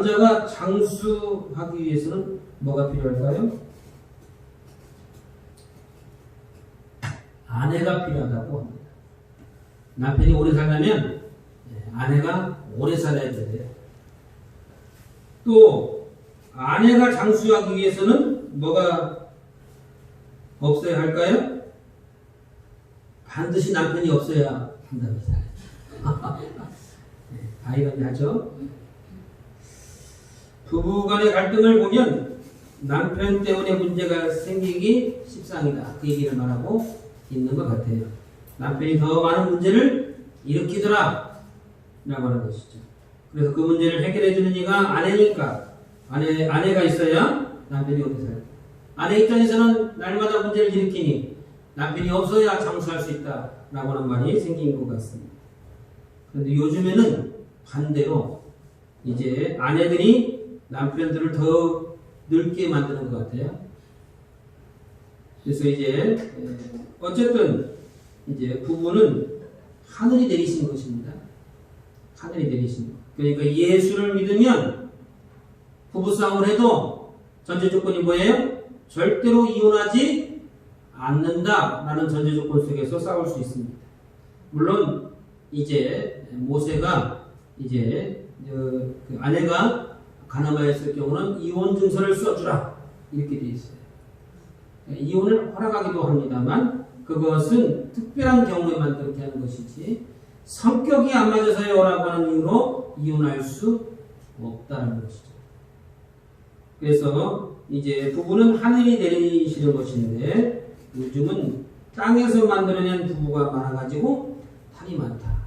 남자가 장수하기 위해서는 뭐가 필요할까요? 아내가 필요하다고 합니다. 남편이 오래 살려면 아내가 오래 살아야 돼요. 또 아내가 장수하기 위해서는 뭐가 없어야 할까요? 반드시 남편이 없어야 한답니다. 아이러니하죠? 부부간의 갈등을 보면 남편 때문에 문제가 생기기 십상이다. 그 얘기를 말하고 있는 것 같아요. 남편이 더 많은 문제를 일으키더라 라고 하는 것이죠. 그래서 그 문제를 해결해 주는 이가 아내니까 아내가 있어야 남편이 오래 살아요. 아내 입장에서는 날마다 문제를 일으키니 남편이 없어야 장수할 수 있다 라고 하는 말이 생긴 것 같습니다. 그런데 요즘에는 반대로 이제 아내들이 남편들을 더 늙게 만드는 것 같아요. 그래서 이제 어쨌든 이제 부부는 하늘이 내리신 것입니다. 하늘이 내리신 것. 그러니까 예수를 믿으면 부부싸움을 해도 전제 조건이 뭐예요? 절대로 이혼하지 않는다라는 전제 조건 속에서 싸울 수 있습니다. 물론 이제 모세가 이제 그 아내가 가늠하였을 경우는 이혼 증서를 써주라 이렇게 되어 있어요. 이혼을 허락하기도 합니다만 그것은 특별한 경우에만 그렇게 하는 것이지 성격이 안 맞아서요라고 하는 이유로 이혼할 수 없다는 것이죠. 그래서 이제 부부는 하늘이 내리시는 것인데 요즘은 땅에서 만들어낸 부부가 많아가지고 탈이 많다.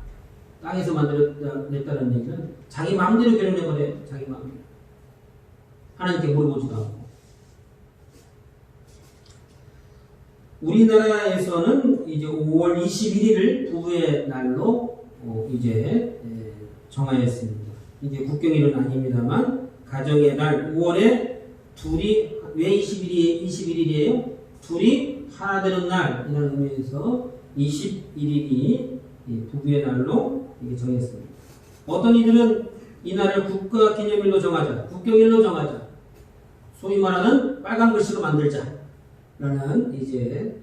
땅에서 만들어냈다는 얘기는 자기 마음대로 결혼해버려요. 자기 마음대로. 하나님께 물어보지도 않고. 우리나라에서는 이제 5월 21일을 부부의 날로 이제 정하였습니다. 이게 국경일은 아닙니다만 가정의 날 5월에 둘이 왜 21일이에요? 둘이 하나 되는 날이라는 의미에서 21일이 부부의 날로 이게 정했습니다. 어떤 이들은 이 날을 국가기념일로 정하자, 국경일로 정하자, 소위 말하는 빨간 글씨로 만들자 라는 이제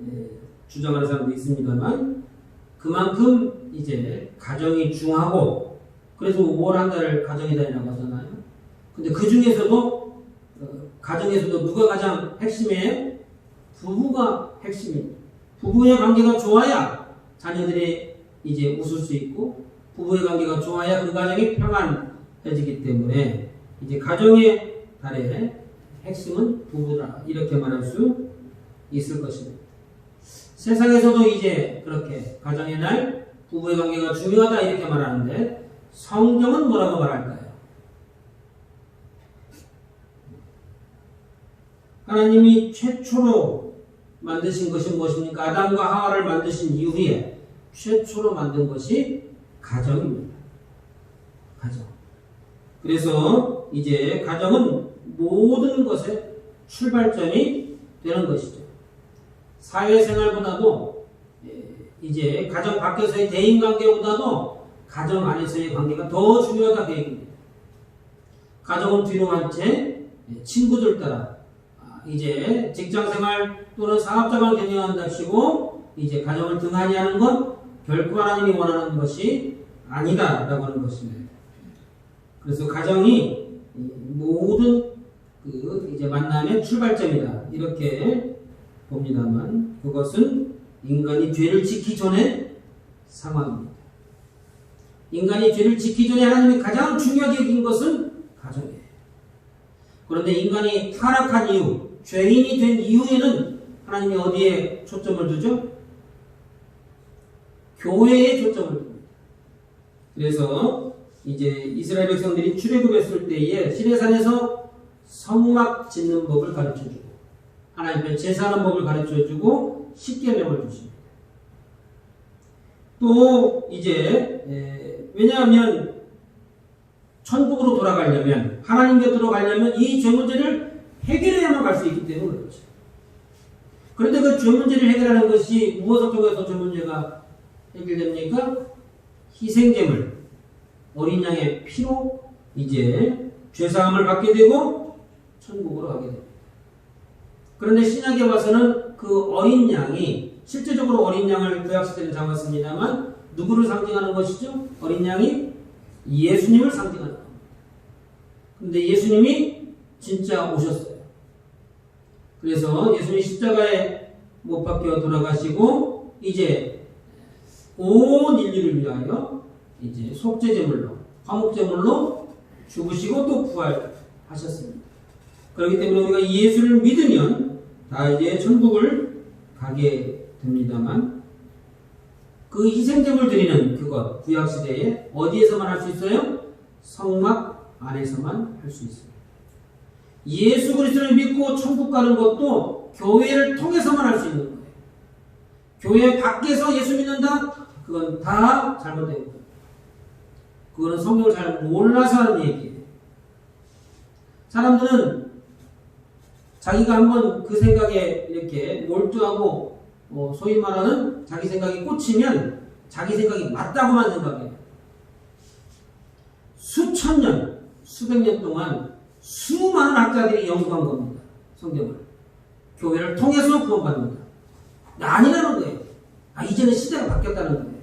주장하는 사람도 있습니다만 그만큼 이제 가정이 중하고 그래서 5월 한 달을 가정의 달이라고 하잖아요. 근데 그 중에서도 가정에서도 누가 가장 핵심이에요? 부부가 핵심입니다. 부부의 관계가 좋아야 자녀들이 이제 웃을 수 있고 부부의 관계가 좋아야 그 가정이 평안해지기 때문에 이제 가정의 달의 핵심은 부부다 이렇게 말할 수 있을 것입니다. 세상에서도 이제 그렇게 가정의 날 부부의 관계가 중요하다 이렇게 말하는데 성경은 뭐라고 말할까요? 하나님이 최초로 만드신 것이 무엇입니까? 아담과 하와를 만드신 이후에 최초로 만든 것이 가정입니다. 가정. 그래서 이제 가정은 모든 것의 출발점이 되는 것이죠. 사회생활보다도 이제 가정 밖에서의 대인관계보다도 가정 안에서의 관계가 더 중요하다 그 얘기입니다. 가정은 뒤로 한 채 친구들 따라 이제 직장생활 또는 사업자만 경영한답시고 이제 가정을 등한히 하는 건 결코 하나님이 원하는 것이 아니다라고 하는 것입니다. 그래서 가정이 모든 그 이제 만남의 출발점이다 이렇게 봅니다만 그것은 인간이 죄를 짓기 전의 상황입니다. 인간이 죄를 짓기 전에 하나님이 가장 중요하게 여긴 것은 가정이에요. 그런데 인간이 타락한 이후 죄인이 된 이후에는 하나님이 어디에 초점을 두죠? 교회에 초점을 둡니다. 그래서 이제 이스라엘 백성들이 출애굽했을 때에 시내산에서 성막 짓는 법을 가르쳐주고 하나님 앞에 제사하는 법을 가르쳐주고 십계명을 주십니다. 또 이제 왜냐하면 천국으로 돌아가려면 하나님 곁으로 가려면 이 죄 문제를 해결해야만 갈 수 있기 때문에 그렇죠. 그런데 그 죄 문제를 해결하는 것이 무엇을 통해서 죄 문제가 해결됩니까? 희생제물, 어린 양의 피로 이제 죄사함을 받게 되고 천국으로 가게 됩니다. 그런데 신약에 와서는 그 어린 양이 실제적으로 어린 양을 구약시대는 잡았습니다만 누구를 상징하는 것이죠? 어린 양이 예수님을 상징하는 겁니다. 그런데 예수님이 진짜 오셨어요. 그래서 예수님이 십자가에 못 박혀 돌아가시고 이제 온 인류를 위하여 이제 속죄제물로 화목제물로 죽으시고 또 부활하셨습니다. 그렇기 때문에 우리가 예수를 믿으면 다 이제 천국을 가게 됩니다만 그 희생제물 드리는 그것 구약시대에 어디에서만 할 수 있어요? 성막 안에서만 할 수 있어요. 예수 그리스도를 믿고 천국 가는 것도 교회를 통해서만 할 수 있는 거예요. 교회 밖에서 예수 믿는다? 그건 다 잘못된 거예요. 그거는 성경을 잘 몰라서 하는 얘기예요. 사람들은 자기가 한번 그 생각에 이렇게 몰두하고 소위 말하는 자기 생각이 꽂히면 자기 생각이 맞다고만 생각해요. 수천 년, 수백 년 동안 수많은 학자들이 연구한 겁니다. 성경을. 교회를 통해서 구원받는다. 아니라는 거예요. 이제는 시대가 바뀌었다는 거예요.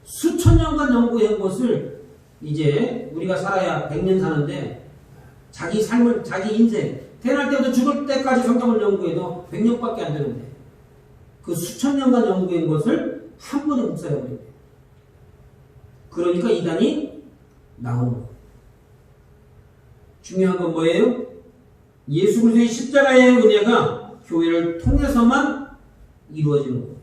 수천 년간 연구한 것을 이제 우리가 살아야 100년 사는데 자기 삶을, 자기 인생, 태어날 때부터 죽을 때까지 성경을 연구해도 100년밖에 안 되는데 그 수천 년간 연구한 것을 한 번에 묵살해버려요. 그러니까 이단이 나오는 거예요. 중요한 건 뭐예요? 예수 그리스도의 십자가의 은혜가 교회를 통해서만 이루어지는 거예요.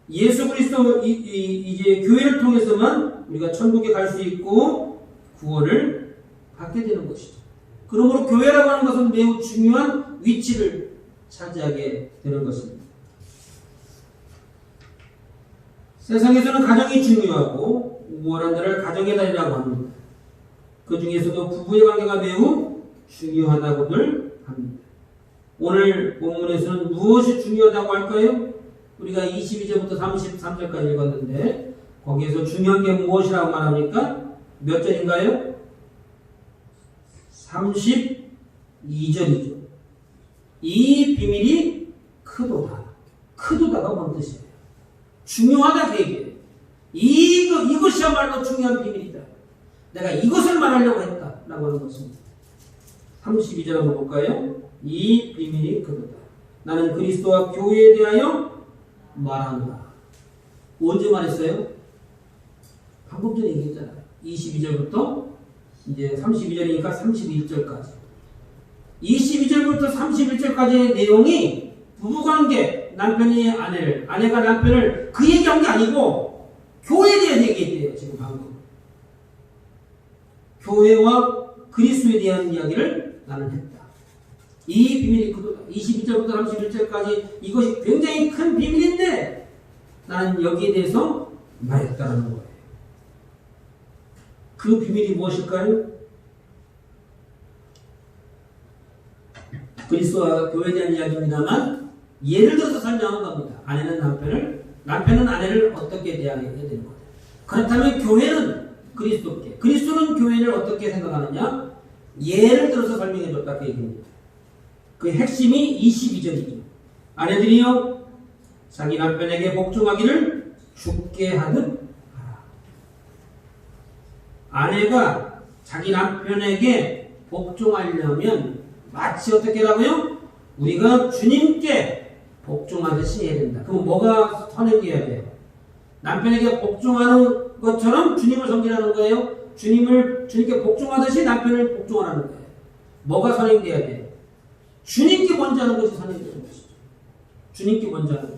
예수 그리스도 이제 교회를 통해서만 우리가 천국에 갈 수 있고 구원을 받게 되는 것이죠. 그러므로 교회라고 하는 것은 매우 중요한 위치를 차지하게 되는 것입니다. 세상에서는 가정이 중요하고 우월한 자를 가정의 달이라고 합니다. 그 중에서도 부부의 관계가 매우 중요하다고들 합니다. 오늘 본문에서는 무엇이 중요하다고 할까요? 우리가 22절부터 33절까지 읽었는데 거기에서 중요한 게 무엇이라고 말합니까? 몇 절인가요? 32절이죠. 이 비밀이 크도다. 크도다가 뭔 뜻이에요? 중요하다 그 얘기예요. 이것이야말로 중요한 비밀이다. 내가 이것을 말하려고 했다. 라고 하는 것입니다. 32절 한번 볼까요? 이 비밀이 크도다. 나는 그리스도와 교회에 대하여 말한다. 언제 말했어요? 방금 전에 얘기했잖아요. 22절부터 이제 32절이니까 31절까지. 22절부터 31절까지의 내용이 부부관계, 남편이 아내를, 아내가 남편을 그 얘기한 게 아니고 교회에 대한 얘기예요. 지금 방금. 교회와 그리스도에 대한 이야기를 나는 했다. 이 비밀이 크도다. 22절부터 31절까지 이것이 굉장히 큰 비밀인데 나는 여기에 대해서 말했다는 거예요. 그 비밀이 무엇일까요? 그리스도와 교회에 대한 이야기입니다만 예를 들어서 설명한 겁니다. 아내는 남편을, 남편은 아내를 어떻게 대해야 되는 거예요. 그렇다면 교회는 그리스도께, 그리스도는 교회를 어떻게 생각하느냐? 예를 들어서 설명해줬다 그 얘기입니다. 그 핵심이 22절이죠. 아내들이여 자기 남편에게 복종하기를 죽게 하듯 하라. 아내가 자기 남편에게 복종하려면 마치 어떻게 하라고요? 우리가 주님께 복종하듯이 해야 된다. 그럼 뭐가 선행돼야 돼요? 남편에게 복종하는 것처럼 주님을 섬기라는 거예요? 주님께 복종하듯이 남편을 복종하라는 거예요. 뭐가 선행돼야 돼요? 주님께 먼저 하는 것이 선행되는 것이죠. 주님께 먼저 하는 것.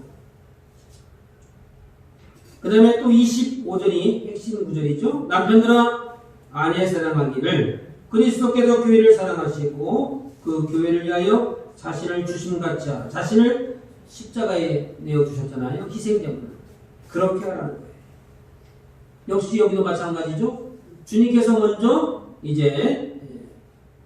그 다음에 또 25절이 핵심 구절이죠. 남편들아 아내 사랑하기를 그리스도께서 교회를 사랑하시고 그 교회를 위하여 자신을 주심같이 하라. 자신을 십자가에 내어주셨잖아요. 희생제물로. 그렇게 하라는 거예요. 역시 여기도 마찬가지죠. 주님께서 먼저 이제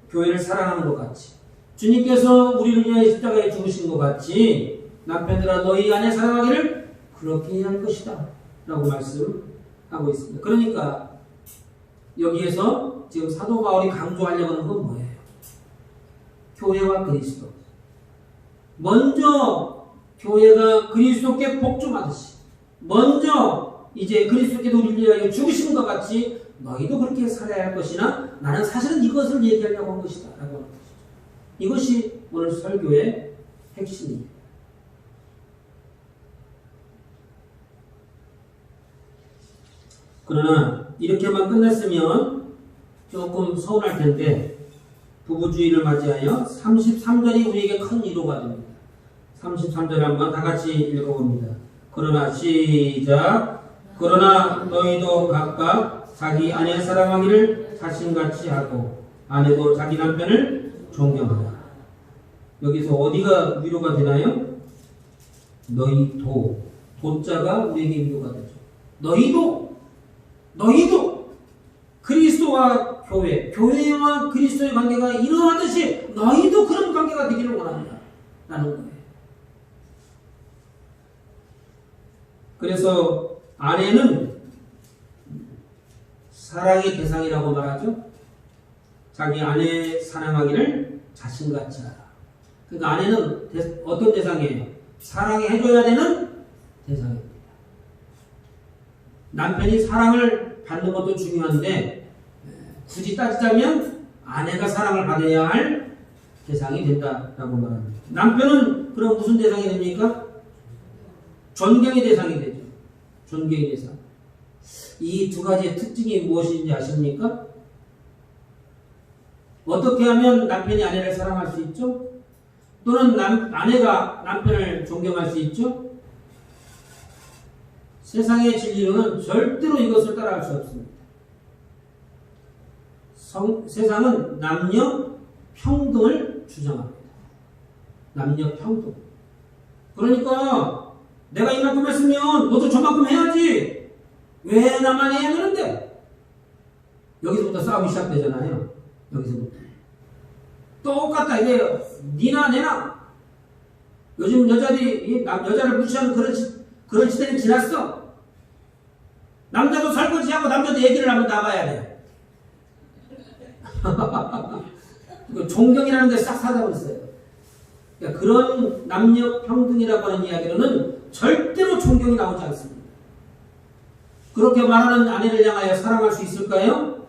교회를 사랑하는 것 같이, 주님께서 우리를 위하여 십자가에 죽으신 것 같이 남편들아 너희 아내 사랑하기를 그렇게 해야 할 것이다 라고 말씀하고 있습니다. 그러니까 여기에서 지금 사도 바울이 강조하려고 하는 건 뭐예요? 교회와 그리스도. 먼저 교회가 그리스도께 복종하듯이, 먼저 이제 그리스도께도 우리를 위하여 죽으신 것 같이 너희도 그렇게 살아야 할 것이나 나는 사실은 이것을 얘기하려고 한 것이다 라고 하는 것이죠. 이것이 오늘 설교의 핵심입니다. 그러나 이렇게만 끝냈으면 조금 서운할 텐데 부부주의를 맞이하여 33절이 우리에게 큰 위로가 됩니다. 33절 한번 다 같이 읽어봅니다. 그러나 시작. 그러나 너희도 각각 자기 아내 사랑하기를 자신같이 하고 아내도 자기 남편을 존경하라. 여기서 어디가 위로가 되나요? 너희도. 도자가 우리에게 위로가 되죠. 너희도 그리스도와 교회와 그리스도의 관계가 이러하듯이 너희도 그런 관계가 되기를 원합니다. 라는 거예요. 그래서 아내는 사랑의 대상이라고 말하죠. 자기 아내 사랑하기를 자신같이 하라. 그러니까 아내는 어떤 대상이에요? 사랑해줘야 되는 대상입니다. 남편이 사랑을 받는 것도 중요한데 굳이 따지자면 아내가 사랑을 받아야 할 대상이 된다라고 말합니다. 남편은 그럼 무슨 대상이 됩니까? 존경의 대상이 되죠. 존경의 대상. 이 두 가지의 특징이 무엇인지 아십니까? 어떻게 하면 남편이 아내를 사랑할 수 있죠? 또는 아내가 남편을 존경할 수 있죠? 세상의 진리로는 절대로 이것을 따라갈 수 없습니다. 세상은 남녀 평등을 주장합니다. 남녀 평등. 그러니까 내가 이만큼 했으면 너도 저만큼 해야지. 왜 나만 해야 되는데? 여기서부터 싸움이 시작되잖아요. 여기서부터. 똑같다. 이게 니나 내나. 요즘 여자들이 여자를 무시하는 그런 시대는 지났어. 남자도 설거지하고 남자도 얘기를 하면 나가야 돼. 존경이라는 데 싹 사다버렸어요. 그러니까 그런 남녀 평등이라고 하는 이야기로는 절대로 존경이 나오지 않습니다. 그렇게 말하는 아내를 향하여 사랑할 수 있을까요?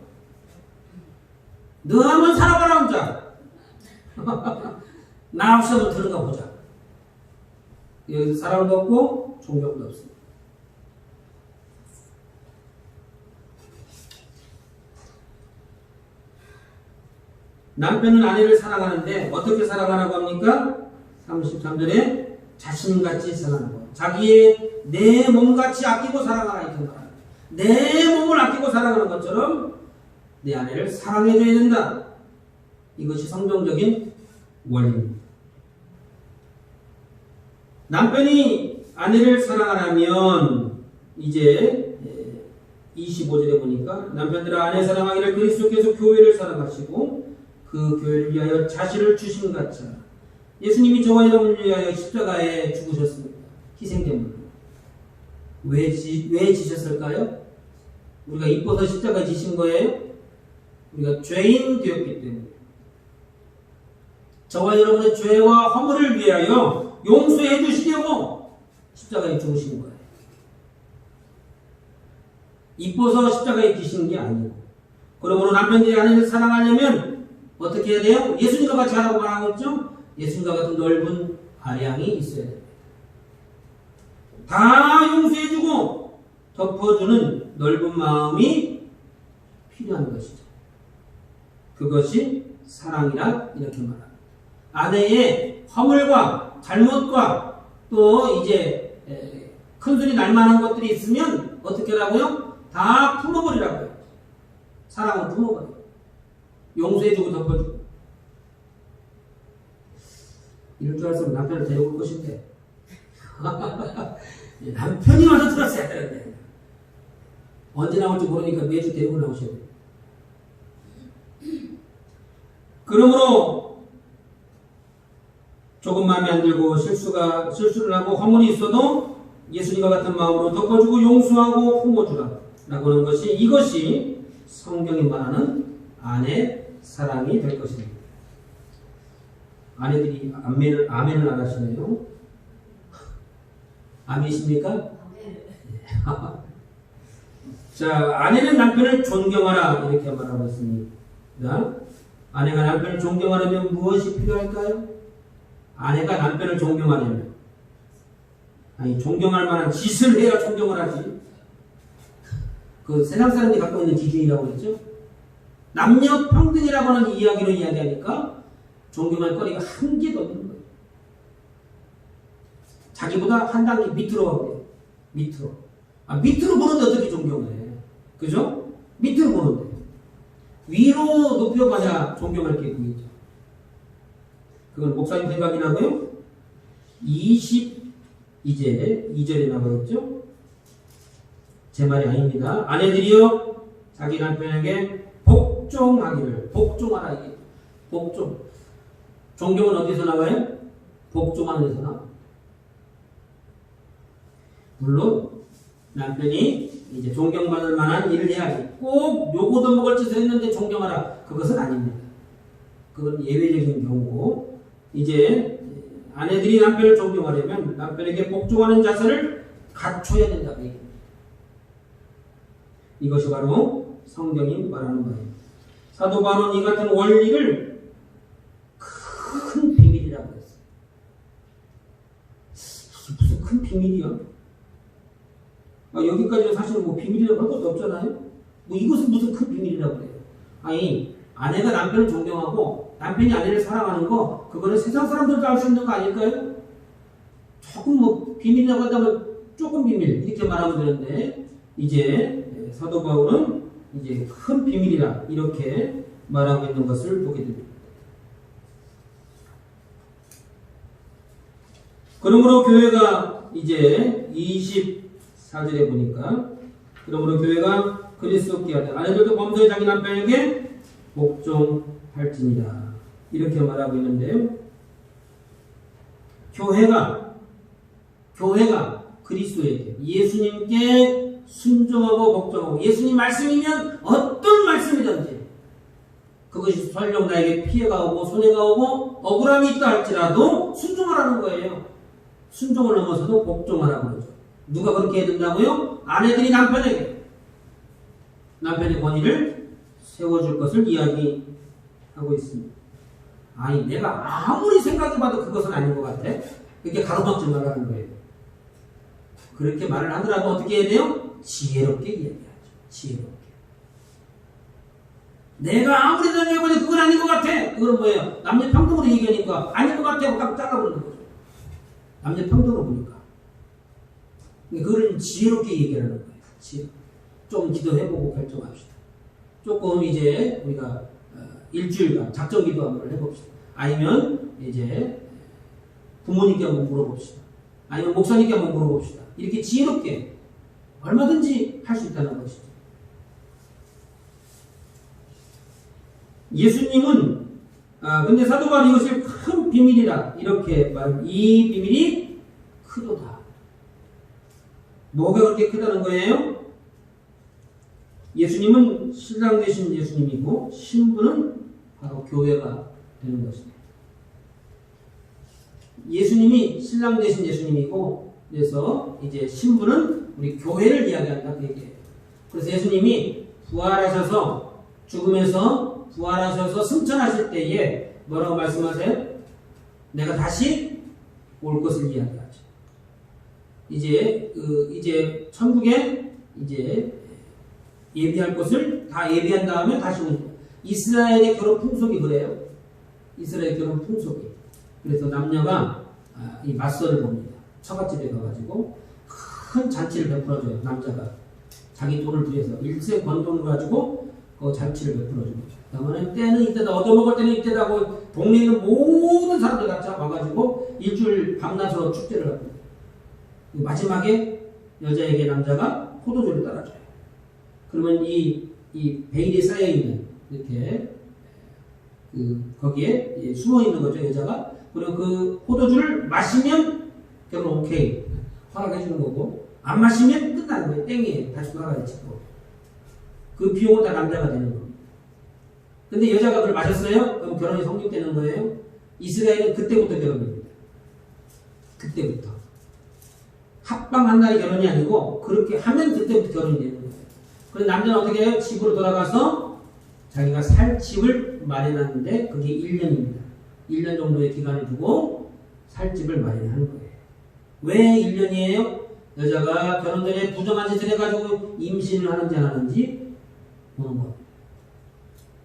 너 한번 살아봐라 혼자. 나 없이 한번 들어가 보자. 여기서 사랑도 없고 존경도 없습니다. 남편은 아내를 사랑하는데 어떻게 사랑하라고 합니까? 33절에 자신같이 사랑하고 자기의 내 몸같이 아끼고 사랑하라 이렇게 말합니다. 내 몸을 아끼고 사랑하는 것처럼 내 아내를 사랑해줘야 된다. 이것이 성경적인 원리입니다. 남편이 아내를 사랑하려면 이제 25절에 보니까 남편들아 아내 사랑하기를 그리스도께서 교회를 사랑하시고 그 교회를 위하여 자신을 주신 같이 하라. 예수님이 저와 여러분을 위하여 십자가에 죽으셨습니다. 희생제물로. 왜 지셨을까요? 우리가 이뻐서 십자가에 지신 거예요? 우리가 죄인 되었기 때문에. 저와 여러분의 죄와 허물을 위하여 용서해 주시려고 십자가에 죽으신 거예요. 이뻐서 십자가에 지신 게 아니고. 그러므로 남편들이 아내를 사랑하려면 어떻게 해야 돼요? 예수님과 같이 하라고 말하고 있죠? 예수님과 같은 넓은 아량이 있어야 됩니다. 다 용서해주고 덮어주는 넓은 마음이 필요한 것이죠. 그것이 사랑이라 이렇게 말합니다. 아내의 허물과 잘못과 또 이제 큰소리 날만한 것들이 있으면 어떻게 하라고요? 다 품어버리라고요. 사랑을 품어버려. 용서해주고 덮어주고. 이럴 줄 알았으면 남편을 데려올 것인데 남편이 와서 들었어야 되는데 언제 나올지 모르니까 매주 데리고 나오셔야 돼요. 그러므로 조금 마음에 안 들고 실수를 하고 허물이 있어도 예수님과 같은 마음으로 덮어주고 용서하고 품어주라 라고 하는 것이 이것이 성경이 말하는 아내 사랑이 될 것입니다. 아내들이 아멘을 안 하시네요. 아멘이십니까? 자, 아내는 남편을 존경하라 이렇게 말하고 있습니다. 아내가 남편을 존경하려면 무엇이 필요할까요? 아내가 남편을 존경하려면 존경할 만한 짓을 해야 존경을 하지. 그 세상 사람들이 갖고 있는 기준이라고 그랬죠. 남녀 평등이라고 하는 이야기로 이야기하니까 존경할 거리가 한 개도 없는 거예요. 자기보다 한 단계 밑으로 가고 밑으로. 밑으로 보는데 어떻게 존경을 해? 그죠? 밑으로 보는데. 위로 높여봐야 존경할 게 보이죠. 그건 목사님 생각이 나고요. 이제 2절에 나와있죠. 제 말이 아닙니다. 아내들이여 자기 남편에게 복종하기를. 복종하라 이게. 복종. 존경은 어디서 나와요? 복종하는 데서 나와요. 물론 남편이 이제 존경받을 만한 일을 해야지. 꼭 요거도 먹을 짓을 했는데 존경하라. 그것은 아닙니다. 그건 예외적인 경우고, 이제 아내들이 남편을 존경하려면 남편에게 복종하는 자세를 갖춰야 된다고 얘기합니다. 이것이 바로 성경이 말하는 거예요. 사도 바울은 이 같은 원리를 큰 비밀이라고 했어요. 무슨 큰 비밀이야? 여기까지는 사실 뭐 비밀이라고 할 것도 없잖아요. 뭐 이것은 무슨 큰 비밀이라고 그래요. 아내가 남편을 존경하고 남편이 아내를 사랑하는 거, 그거는 세상 사람들도 알 수 있는 거 아닐까요? 조금 뭐 비밀이라고 한다면 조금 비밀 이렇게 말하면 되는데, 이제 사도 바울은 이제 큰 비밀이라 이렇게 말하고 있는 것을 보게 됩니다. 그러므로 교회가 이제 24절에 보니까, 그러므로 교회가 그리스도께 하되 아내들도 범죄 자기 남편에게 복종할지니라 이렇게 말하고 있는데요. 교회가 그리스도에게, 예수님께 순종하고 복종하고, 예수님 말씀이면 어떤 말씀이든지 그것이 설령 나에게 피해가 오고 손해가 오고 억울함이 있다 할지라도 순종하라는 거예요. 순종을 넘어서도 복종하라고 그러죠. 누가 그렇게 해야 된다고요? 아내들이 남편에게 남편의 권위를 세워줄 것을 이야기하고 있습니다. 내가 아무리 생각해봐도 그것은 아닌 것 같아. 이렇게 가로막지 말라는 거예요. 그렇게 말을 하더라도 어떻게 해야 돼요? 지혜롭게 이야기하죠. 지혜롭게. 내가 아무리 생각해봐도 그건 아닌 것 같아. 그건 뭐예요? 남녀 평등으로 얘기하니까 아닌 것 같아 하고 딱 잘라버리는 거죠. 남녀 평등으로 보니까. 그걸 지혜롭게 얘기하는 거예요. 좀 기도해보고 결정합시다. 조금 이제 우리가 일주일간 작정 기도 한번 해봅시다. 아니면 이제 부모님께 한번 물어봅시다. 아니면 목사님께 한번 물어봅시다. 이렇게 지혜롭게 얼마든지 할 수 있다는 것이죠. 예수님은 근데 사도 바울이 이것을 큰 비밀이라 이렇게 이 비밀이 크도다. 뭐가 그렇게 크다는 거예요? 예수님은 신랑 되신 예수님이고 신부는 바로 교회가 되는 것입니다. 예수님이 신랑 되신 예수님이고, 그래서 이제 신부는 우리 교회를 이야기한다 그 얘기예요. 그래서 예수님이 부활하셔서 죽음에서 부활하셔서 승천하실 때에 뭐라고 말씀하세요? 내가 다시 올 것을 이야기하죠. 이제 천국에 이제 예비할 것을 다 예비한 다음에 다시 오는 거예요. 이스라엘의 결혼 풍속이 그래요. 이스라엘 결혼 풍속이. 그래서 남녀가 이 맞서를 봅니다. 처갓집에 가가지고 큰 잔치를 베풀어줘요. 남자가 자기 돈을 들여서 일생 번 돈을 가지고 그 잔치를 베풀어줍니다. 그러면 때는 이때다, 얻어먹을 때는 이때다 하고 동네에 있는 모든 사람들 같이 와가지고 일주일 밤낮으로 축제를 합니다. 마지막에 여자에게 남자가 포도주를 따라줘요. 그러면 이 베일에 쌓여있는 이렇게 거기에 숨어있는 거죠, 여자가. 그리고 그 포도주를 마시면 결혼 오케이 허락해 주는 거고, 안 마시면 끝나는 거예요. 땡이에요. 다시 돌아가야지. 그 비용은 다 남자가 되는 겁니다. 근데 여자가 그걸 마셨어요? 그럼 결혼이 성립되는 거예요? 이스라엘은 그때부터 결혼입니다. 그때부터. 합방한 날이 결혼이 아니고 그렇게 하면 그때부터 결혼이 되는 거예요. 그래서 남자는 어떻게 해요? 집으로 돌아가서 자기가 살 집을 마련하는데 그게 1년입니다. 1년 정도의 기간을 두고 살 집을 마련하는 거예요. 왜 1년이에요? 여자가 결혼 전에 부정한 짓을 해가지고 임신을 하는지 안 하는지 보는 거예요.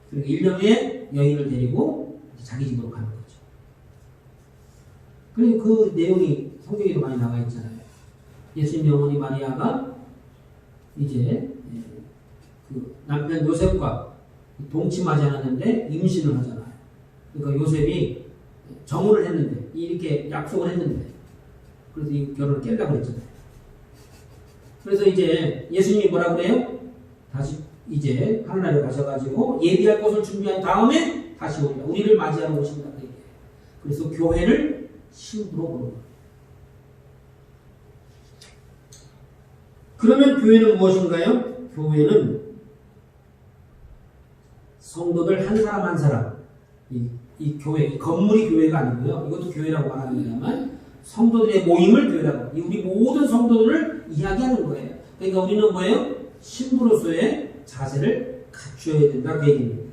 그리고 1년 후에 여인을 데리고 자기 집으로 가는 거죠. 그리고 그 내용이 성경에도 많이 나와 있잖아요. 예수님의 어머니 마리아가 이제 그 남편 요셉과 동침하지 않았는데 임신을 하잖아요. 그러니까 요셉이 정혼을 했는데 이렇게 약속을 했는데 그래서 이 결혼을 깨려고 그랬잖아요. 그래서 이제 예수님이 뭐라 그래요? 다시 이제 하늘나라에 가셔가지고 예비할 곳을 준비한 다음에 다시 오리라. 우리를 맞이하러 오신다. 그래서 교회를 신부로 보는 거예요. 그러면 교회는 무엇인가요? 교회는 성도들 한 사람 한 사람, 이 교회, 이 건물이 교회가 아니고요. 이것도 교회라고 말합니다만 성도들의 모임을 교회라고. 우리 모든 성도들을 이야기하는 거예요. 그러니까 우리는 뭐예요? 신부로서의 자세를 갖춰야 된다 그 얘기입니다.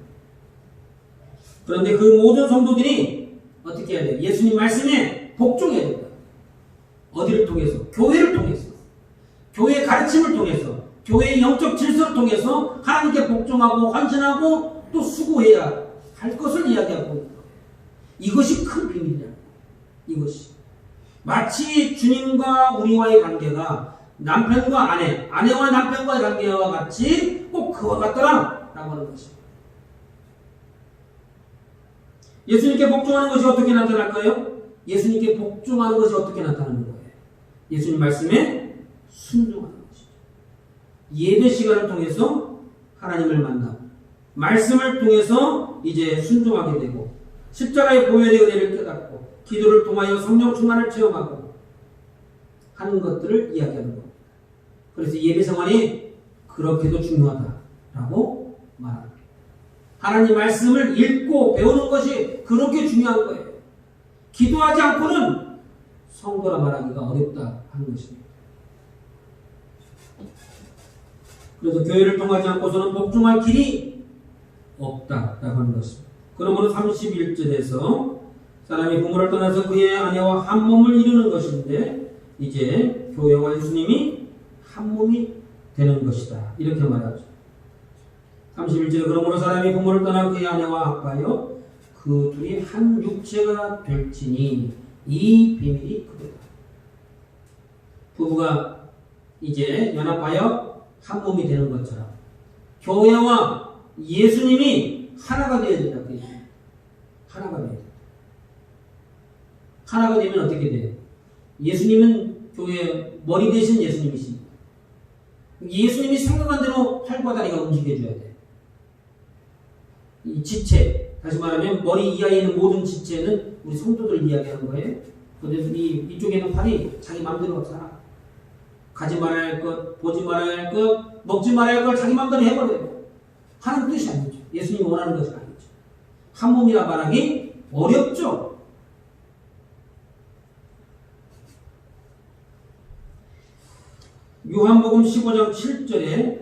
그런데 그 모든 성도들이 어떻게 해야 돼요? 예수님 말씀에 복종해야 된다. 어디를 통해서? 교회를 통해서. 교회의 가르침을 통해서. 교회의 영적 질서를 통해서 하나님께 복종하고 헌신하고 또 수고해야 할 것을 이야기하고 있는 거예요. 이것이 큰 비밀이야. 이것이. 마치 주님과 우리와의 관계가 남편과 아내, 아내와 남편과의 관계와 같이 꼭 그와 같더라 라고 하는 것입니다. 예수님께 복종하는 것이 어떻게 나타날까요? 예수님께 복종하는 것이 어떻게 나타나는 거예요? 예수님 말씀에 순종하는 것이죠. 예배 시간을 통해서 하나님을 만나고 말씀을 통해서 이제 순종하게 되고 십자가의 보혈의 은혜를 깨닫고 기도를 통하여 성령 충만을 체험하고 하는 것들을 이야기하는 겁니다. 그래서 예배 생활이 그렇게도 중요하다라고 말합니다. 하나님 말씀을 읽고 배우는 것이 그렇게 중요한 거예요. 기도하지 않고는 성도라 말하기가 어렵다 하는 것입니다. 그래서 교회를 통하지 않고서는 복종할 길이 없다라고 하는 것입니다. 그러므로 31절에서 사람이 부모를 떠나서 그의 아내와 한 몸을 이루는 것인데 이제 교회와 예수님이 한 몸이 되는 것이다. 이렇게 말하죠. 31절에 그러므로 사람이 부모를 떠나 그의 아내와 합하여 그 둘이 한 육체가 될지니 이 비밀이 그거다. 부부가 이제 연합하여 한 몸이 되는 것처럼 교회와 예수님이 하나가 되어야 된다. 하나가 되어야 된다. 하나가 되면 어떻게 돼요? 예수님은 교회의 머리 대신 예수님이십니다. 예수님이 생각한 대로 팔과 다리가 움직여줘야 돼. 이 지체, 다시 말하면 머리 이하에 있는 모든 지체는 우리 성도들 이야기하는 거예요. 그래서 이쪽에 있는 팔이 자기 마음대로 살아. 가지 말아야 할 것, 보지 말아야 할 것, 먹지 말아야 할 걸 자기 마음대로 해버려요. 하는 뜻이 아니죠. 예수님이 원하는 것이 아니죠. 한 몸이라 말하기 어렵죠. 요한복음 15장 7절에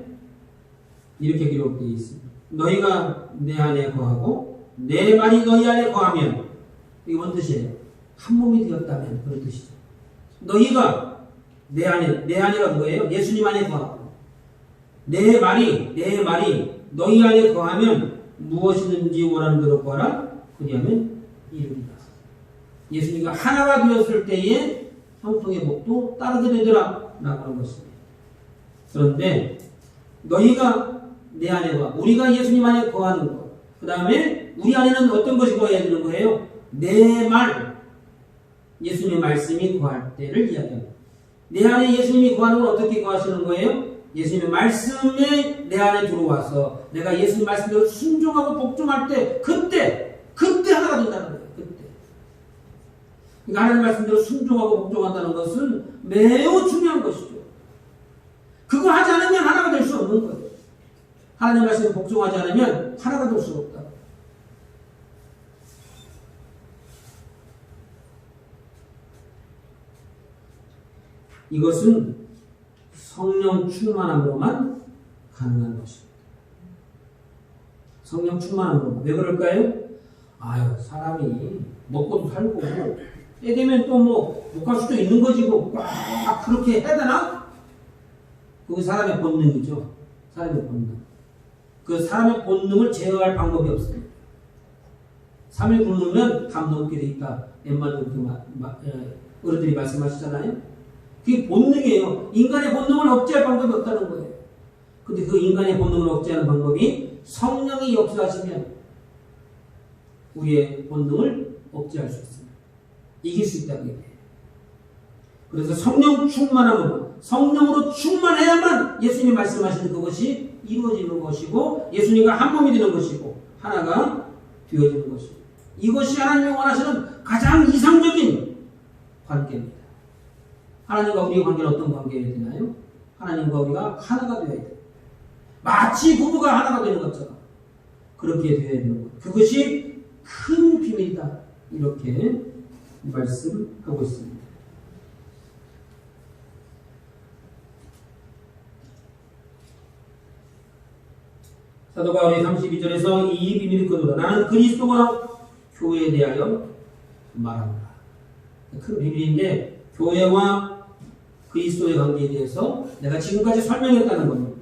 이렇게 기록되어 있습니다. 너희가 내 안에 거하고 내 말이 너희 안에 거하면 이게 뭔 뜻이에요? 한 몸이 되었다면 그런 뜻이죠. 너희가 내 안에가 뭐예요? 예수님 안에 거하고 내 말이 너희 안에 거하면 무엇이든지 원하는 대로 구하라. 그리하면 이루리라. 예수님과 하나가 되었을 때에 형통의 복도 따르게 되더라 라고 하는 것입니다. 그런데 너희가 내 안에 와 우리가 예수님 안에 거하는 것 그 다음에 우리 안에는 어떤 것이 거해야 되는 거예요? 내 말 예수님의 말씀이 거할 때를 이야기합니다. 내 안에 예수님이 거하는 건 어떻게 거하시는 거예요? 예수님의 말씀에 내 안에 들어와서 내가 예수님 말씀대로 순종하고 복종할 때 그때 하나가 된다는 거예요. 그때. 그러니까 하나님 말씀대로 순종하고 복종한다는 것은 매우 중요한 것이죠. 그거 하지 않으면 하나가 될 수 없는 거예요. 하나님 말씀에 복종하지 않으면 하나가 될 수 없다. 이것은 성령 충만함으로만 가능한 것입니다. 성령 충만함으로만. 왜 그럴까요? 아유, 사람이 먹고도 살고 때 되면 또 뭐 못 갈 수도 있는 거지 뭐 꽉 그렇게 해야 되나? 그게 사람의 본능이죠. 사람의 본능. 그 사람의 본능을 제어할 방법이 없습니다. 3일 굶으면 담 넘게 돼 있다. 엠마도 그렇게 어른들이 말씀하시잖아요. 그게 본능이에요. 인간의 본능을 억제할 방법이 없다는 거예요. 근데 그 인간의 본능을 억제하는 방법이 성령이 역사하시면 우리의 본능을 억제할 수 있습니다. 이길 수 있다고 얘기해요. 그래서 성령 충만함으로, 성령으로 충만해야만 예수님이 말씀하시는 그것이 이루어지는 것이고 예수님과 한 몸이 되는 것이고 하나가 되어지는 것이고 이것이 하나님이 원하시는 가장 이상적인 관계입니다. 하나님과 우리의 관계는 어떤 관계가 되나요? 하나님과 우리가 하나가 되어야 돼요. 마치 부부가 하나가 되는 것처럼 그렇게 되어야 되는 것. 그것이 큰 비밀이다. 이렇게 말씀하고 있습니다. 사도 바울이 32절에서 이 비밀이 거두라. 나는 그리스도와 교회에 대하여 말합니다. 큰 비밀인데 교회와 그리스도의 관계에 대해서 내가 지금까지 설명했다는 겁니다.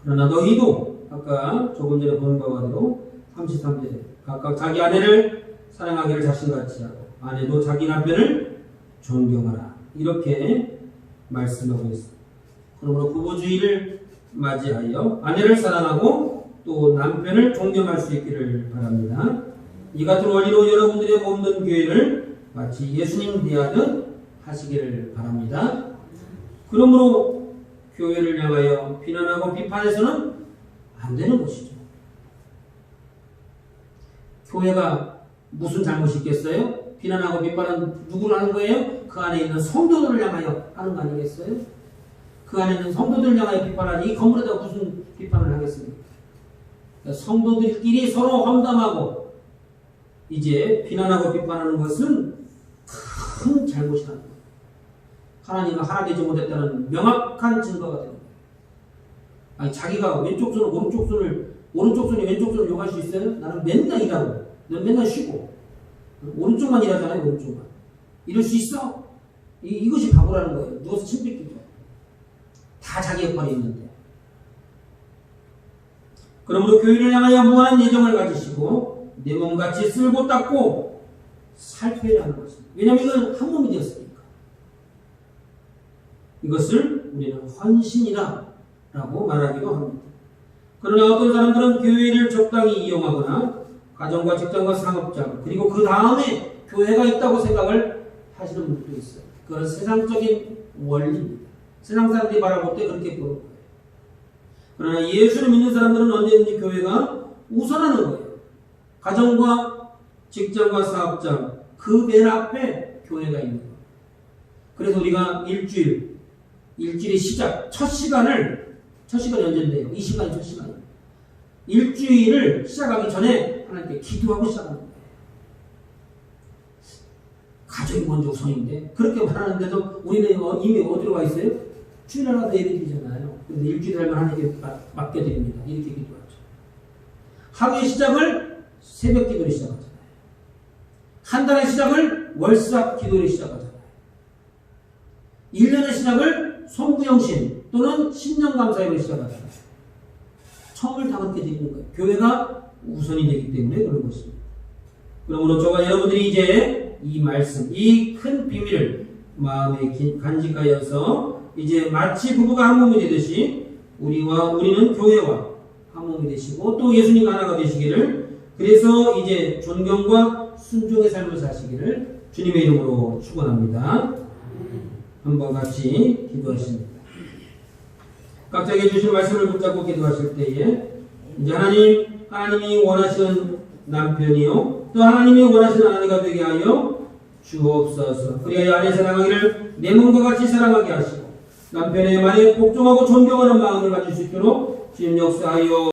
그러나 너희도 아까 조금 전에 본 바와 같대로 33절에 각각 자기 아내를 사랑하기를 자신같이 하고 아내도 자기 남편을 존경하라. 이렇게 말씀하고 있습니다. 그러므로 부부주의를 맞이하여 아내를 사랑하고 또 남편을 존경할 수 있기를 바랍니다. 이 같은 원리로 여러분들의 몸된 교회를 마치 예수님 대하듯 하시기를 바랍니다. 그러므로 교회를 향하여 비난하고 비판해서는 안 되는 것이죠. 교회가 무슨 잘못이 있겠어요? 비난하고 비판은 누구를 하는 거예요? 그 안에 있는 성도들을 향하여 하는 거 아니겠어요? 그 안에 있는 성도들을 향하여 비판하니 이 건물에다 무슨 비판을 하겠습니까? 그러니까 성도들끼리 서로 험담하고 이제 비난하고 비판하는 것은 큰 잘못이라는 거예요. 하나님과 하나 되지 못했다는 명확한 증거가 되는 거예요. 아니 자기가 왼쪽 손을 오른쪽 손이 왼쪽 손을 욕할 수 있어요? 나는 맨날 일하고 넌 맨날 쉬고 오른쪽만 일하잖아요. 오른쪽만 이럴 수 있어? 이것이 바보라는 거예요. 누워서 침 뱉기죠. 다 자기 역할이 있는데. 그러므로 교회를 향하여 무한한 예정을 가지시고 내 몸같이 쓸고 닦고 살펴야 하는 것입니다. 왜냐하면 이건 한 몸이 되었으니까. 이것을 우리는 헌신이라 라고 말하기도 합니다. 그러나 어떤 사람들은 교회를 적당히 이용하거나 가정과 직장과 상업장 그리고 그 다음에 교회가 있다고 생각을 하시는 분들도 있어요. 그건 세상적인 원리입니다. 세상 사람들이 바라볼 때 그렇게 보는 거예요. 그러나 예수를 믿는 사람들은 언제든지 교회가 우선하는 거예요. 가정과 직장과 사업장 그 맨 앞에 교회가 있는 거예요. 그래서 우리가 일주일의 시작 첫 시간이 언제인데요? 이 시간이 첫 시간이에요. 일주일을 시작하기 전에 하나님께 기도하고 시작하는 거예요. 가정이 먼저 우선인데 그렇게 말하는데도 우리는 이미 어디로 와 있어요? 주일하나도 예배드리잖아요. 근데 일주일 하면 하나님께 맡겨드립니다. 이렇게 기도하죠. 하루의 시작을 새벽 기도로 시작하잖아요. 한 달의 시작을 월삭 기도로 시작하잖아요. 1년의 시작을 송구영신 또는 신년감사회로 시작하잖아요. 처음을 다 그렇게 드리는 거예요. 교회가 우선이 되기 때문에 그런 것입니다. 그러므로 저와 여러분들이 이제 이 말씀, 이 큰 비밀을 마음에 간직하여서 이제 마치 부부가 한 몸이 되듯이 우리는 교회와 한 몸이 되시고 또 예수님과 하나가 되시기를 그래서 이제 존경과 순종의 삶을 사시기를 주님의 이름으로 축원합니다. 한번 같이 기도하십니다. 각자에게 주신 말씀을 붙잡고 기도하실 때에 이제 하나님이 원하시는 남편이요 또 하나님이 원하시는 아내가 되게 하여 주옵소서. 그리하여 아내 사랑하기를 내 몸과 같이 사랑하게 하시고 남편의 말에 복종하고 존경하는 마음을 가질 수 있도록 주님 역사하여